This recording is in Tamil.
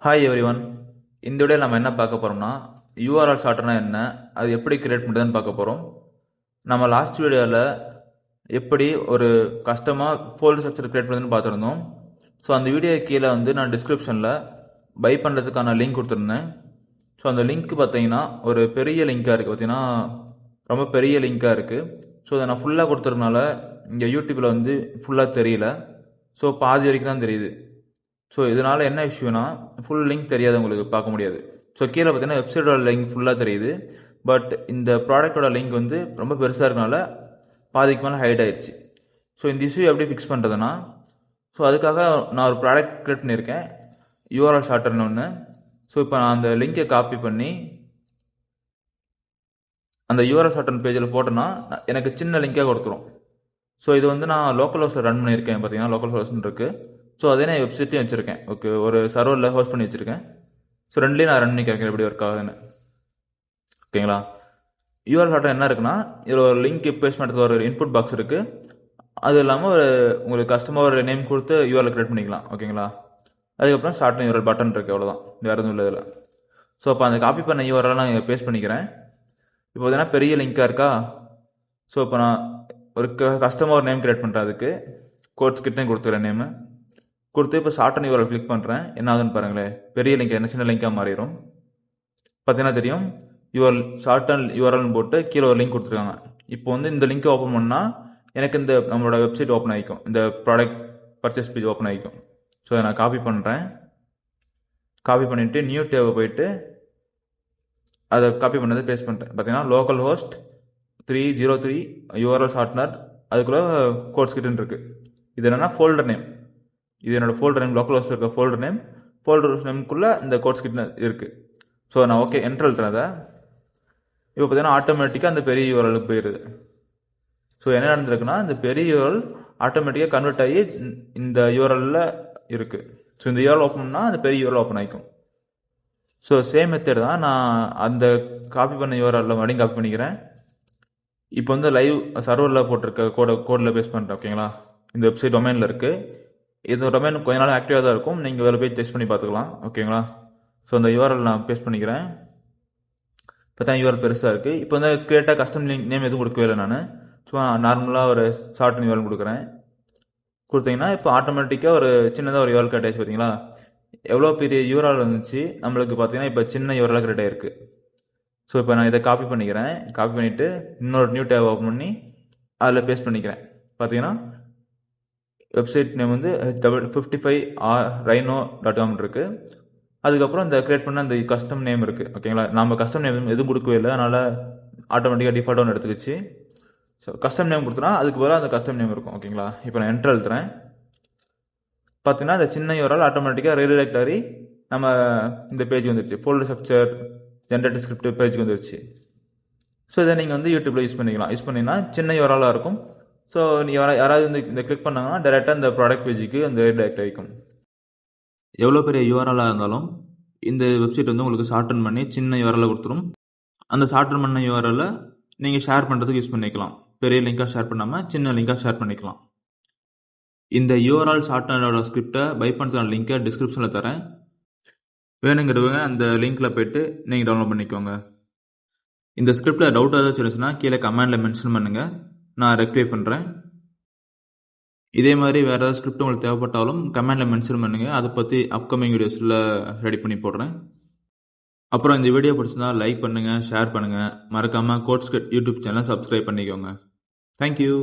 Hi everyone. இந்த வீடியோவில் நம்ம என்ன பார்க்க போகிறோம்னா யூஆர்எல் ஷார்ட்னா என்ன, அது எப்படி கிரியேட் பண்ணுறதுன்னு பார்க்க போகிறோம். நம்ம லாஸ்ட் வீடியோவில் எப்படி ஒரு கஸ்டமாக ஃபோல்டர் ஸ்ட்ரக்சர் கிரியேட் பண்ணுறதுன்னு பார்த்துருந்தோம். ஸோ அந்த வீடியோ கீழே நான் டிஸ்கிரிப்ஷனில் பை பண்ணுறதுக்கான லிங்க் கொடுத்துருந்தேன். ஸோ அந்த லிங்க் பார்த்தீங்கன்னா ஒரு பெரிய லிங்காக இருக்குது, பார்த்தீங்கன்னா ரொம்ப பெரிய லிங்காக இருக்குது. ஸோ அதை நான் ஃபுல்லாக கொடுத்துறதுனால இங்கே யூடியூப்பில் ஃபுல்லாக தெரியல. ஸோ பாதி வரைக்கும் தான் தெரியுது. ஸோ இதனால் என்ன இஷ்யூனா ஃபுல் லிங்க் தெரியாது, உங்களுக்கு பார்க்க முடியாது. ஸோ கீழே பார்த்தீங்கன்னா வெப்சைட்டோட லிங்க் ஃபுல்லாக தெரியுது. பட் இந்த ப்ராடக்டோட லிங்க் ரொம்ப பெருசாக இருக்கனால பாதிக்கு மேலே ஹைட் ஆயிடுச்சு. ஸோ இந்த இஷ்யூ எப்படி ஃபிக்ஸ் பண்ணுறதுன்னா, ஸோ அதுக்காக நான் ஒரு ப்ராடக்ட் கிரியேட் பண்ணியிருக்கேன், யூஆர்எல் ஷார்ட்டர்னு ஒன்று. ஸோ இப்போ நான் அந்த லிங்கை காப்பி பண்ணி அந்த யூஆர்எல் ஷார்ட்டர் பேஜில் போட்டேன்னா எனக்கு சின்ன லிங்காக கொடுத்துரும். ஸோ இது நான் லோக்கல் ஹோஸ்ட்டில் ரன் பண்ணியிருக்கேன், பார்த்தீங்கன்னா லோக்கல் ஹோஸ்ட்னு இருக்குது. ஸோ அதே நான் வெப்சைட்டையும் வச்சுருக்கேன். ஓகே, ஒரு சர்வரில் ஹோஸ்ட் பண்ணி வச்சுருக்கேன். ஸோ ரெண்டுலேயும் நான் ரன் பண்ணி கேட்குறேன் எப்படி ஒர்க் ஆகுதுன்னு. ஓகேங்களா? யூஆர்எல் ஷார்ட்டர் என்ன இருக்குன்னா, இதில் ஒரு லிங்க் பேஸ்ட் பண்ணுறதுக்கு ஒரு இன்புட் பாக்ஸ் இருக்குது. அது இல்லாமல் உங்களுக்கு கஸ்டமர் நேம் கொடுத்து யூஆர்எல் கிரியேட் பண்ணிக்கலாம். ஓகேங்களா? அதுக்கப்புறம் ஸ்டார்ட் யூஆர்எல் பட்டன் இருக்குது, அவ்வளோதான், வேறு எதுவும் இல்லை இதில். ஸோ அப்போ அந்த காப்பி பண்ண யூஆர்எல் நான் பேஸ்ட் பண்ணிக்கிறேன். இப்போ பார்த்தீங்கன்னா பெரிய லிங்காக இருக்கா. ஸோ இப்போ நான் ஒரு கஸ்டமர் நேம் கிரியேட் பண்ணுறதுக்கு கோட்ஸ் கிட்டே கொடுத்துக்கிறேன் நேமு கொடுத்து இப்போ ஷார்ட்டன் யூஆர்எல் கிளிக் பண்ணுறேன். என்ன ஆகுதுன்னு பாருங்களேன், பெரிய லிங்க் என்ன சின்ன லிங்காக மாறிடும். பார்த்தீங்கன்னா தெரியும், ஷார்ட்டன் யூஆர்எல்னு போட்டு கீழே ஒரு லிங்க் கொடுத்துருக்காங்க. இப்போ இந்த லிங்க்கை ஓப்பன் பண்ணால் எனக்கு இந்த நம்மளோட வெப்சைட் ஓப்பன் ஆகிக்கும், இந்த ப்ராடக்ட் பர்ச்சேஸ் பேஜ் ஓப்பன் ஆகிக்கும். ஸோ அதை நான் காப்பி பண்ணுறேன். காப்பி பண்ணிவிட்டு நியூ டேவை போயிட்டு அதை காப்பி பண்ணதை பேஸ்ட் பண்ணுறேன். பார்த்தீங்கன்னா லோக்கல் ஹோஸ்ட் 303 யூஆர்எல் ஷார்ட்னர், அதுக்குள்ளே கோட்ஸ் கிட்டன் இருக்குது. இது என்னென்னா ஃபோல்டர் நேம், இது என்னோட ஃபோல்டர் நேம், லோக்கல் ஹோஸ்ட்டில் இருக்க ஃபோல்டர் நேம்குள்ளே இந்த கோட்ஸ் கிட்டன் இருக்குது. ஸோ நான் ஓகே என்டர் அழுத்துறேன். அதை இப்போ பார்த்தீங்கன்னா ஆட்டோமேட்டிக்காக அந்த பெரிய யூஆர்எலுக்கு போயிடுது. ஸோ என்ன நடந்திருக்குன்னா, இந்த பெரிய யூஆர்எல் ஆட்டோமேட்டிக்காக கன்வெர்ட் ஆகி இந்த யூஆர்எல்ல இருக்குது. ஸோ இந்த யூஆர்எல் ஓப்பன் பண்ணால் அந்த பெரிய யூஆர்எல் ஓப்பன் ஆகிக்கும். ஸோ சேம் மெத்தட் தான், நான் அந்த காப்பி பண்ண யூஆர்எல்ல மறுபடியும் காப்பி பண்ணிக்கிறேன். இப்போ லைவ் சர்வரில் போட்டிருக்க கோடில் பேஸ்ட் பண்ணுறேன். ஓகேங்களா? இந்த வெப்சைட் டொமைனில் இருக்குது. இது டொமைன் கொஞ்ச நாள் ஆக்டிவாக தான் இருக்கும், நீங்கள் வேறு போய் டெஸ்ட் பண்ணி பார்த்துக்கலாம். ஓகேங்களா? ஸோ அந்த யூஆர்எல் நான் பேஸ்ட் பண்ணிக்கிறேன். பார்த்தா யூஆர்எல் பெருசாக இருக்குது. இப்போ கிரியேட்டாக கஸ்டம் நேம் எதுவும் கொடுக்கவே இல்லை, நான் சும்மா நார்மலாக ஒரு ஷார்ட்டன் யூஆர்எல் கொடுக்குறேன். கொடுத்தீங்கன்னா இப்போ ஆட்டோமேட்டிக்காக ஒரு சின்னதாக ஒரு யூஆர்எல் கிரியேட் ஆகிடுச்சு. பார்த்தீங்களா எவ்வளோ பெரிய யூஆர்எல் இருந்துச்சு நம்மளுக்கு, பார்த்தீங்கன்னா இப்போ சின்ன யூஆர்எல் கிரியேட் ஆகிருக்கு. ஸோ இப்போ நான் இதை காப்பி பண்ணிக்கிறேன். காப்பி பண்ணிவிட்டு இன்னொரு நியூ டேப் ஓப்பன் பண்ணி அதில் பேஸ்ட் பண்ணிக்கிறேன். பார்த்தீங்கன்னா வெப்சைட் நேம் h55 rhino.com இருக்குது. அதுக்கப்புறம் இந்த கிரியேட் பண்ண அந்த கஸ்டம் நேம் இருக்குது. ஓகேங்களா? நம்ம கஸ்டம் நேம் எதுவும் கொடுக்கவே இல்லை, அதனால் ஆட்டோமேட்டிக்காக டிஃபால்ட் ஒன்று எடுத்துக்கிச்சு. ஸோ கஸ்டம் நேம் கொடுத்தனா அதுக்கு பதிலாக அந்த கஸ்டம் நேம் இருக்கும். ஓகேங்களா? இப்போ நான் என்டர் எழுத்துறேன். பார்த்தீங்கன்னா இந்த சின்ன யூஆர்எல் ஆட்டோமேட்டிக்காக ரீடைரக்ட் ஆகி நம்ம இந்த பேஜ் வந்துருச்சு, ஃபோல்டர் ஸ்ட்ரக்சர் ஜென்ரேட்டிவ் ஸ்கிரிப்ட் பேஜுக்கு வந்துருச்சு. ஸோ இதை நீங்கள் யூடியூப்பில் யூஸ் பண்ணிக்கலாம். யூஸ் பண்ணிங்கன்னா சின்ன யூஆர்எலாக இருக்கும். ஸோ நீங்கள் யாராவது இந்த கிளிக் பண்ணாங்கன்னா டேரெக்டாக இந்த ப்ராடக்ட் பேஜுக்கு ரீடைரக்ட் ஆகிக்கும். எவ்வளோ பெரிய யூஆர்எலாக இருந்தாலும் இந்த வெப்சைட் உங்களுக்கு ஷார்ட்டன் பண்ணி சின்ன யூஆர்எல் கொடுத்துரும். அந்த ஷார்ட்டன் பண்ண யூஆர்எல்லை நீங்கள் ஷேர் பண்ணுறதுக்கு யூஸ் பண்ணிக்கலாம். பெரிய லிங்காக ஷேர் பண்ணாமல் சின்ன லிங்காக ஷேர் பண்ணிக்கலாம். இந்த யூஆர்எல் ஷார்ட்னரோட ஸ்கிரிப்டை பை பண்ணுறதுக்கான லிங்கை டிஸ்கிரிப்ஷனில் தரேன். வேணுங்கிறவங்க அந்த லிங்க்கில் போய்ட்டு நீங்கள் டவுன்லோட் பண்ணிக்கோங்க. இந்த ஸ்கிரிப்டில் டவுட் ஏதாச்சும் இருந்துச்சுன்னா கீழே கமெண்டில் மென்ஷன் பண்ணுங்கள், நான் ரெக்டிஃபை பண்ணுறேன். இதே மாதிரி வேறு ஏதாவது ஸ்கிரிப்ட் உங்களுக்கு தேவைப்பட்டாலும் கமெண்டில் மென்ஷன் பண்ணுங்கள், அதை பற்றி அப்கமிங் வீடியோஸில் ரெடி பண்ணி போடுறேன். அப்புறம் இந்த வீடியோ பிடிச்சிருந்தா லைக் பண்ணுங்கள், ஷேர் பண்ணுங்கள், மறக்காமல் கோட்ஸ் கட் யூடியூப் சேனலை சப்ஸ்கிரைப் பண்ணிக்கோங்க. தேங்க்யூ.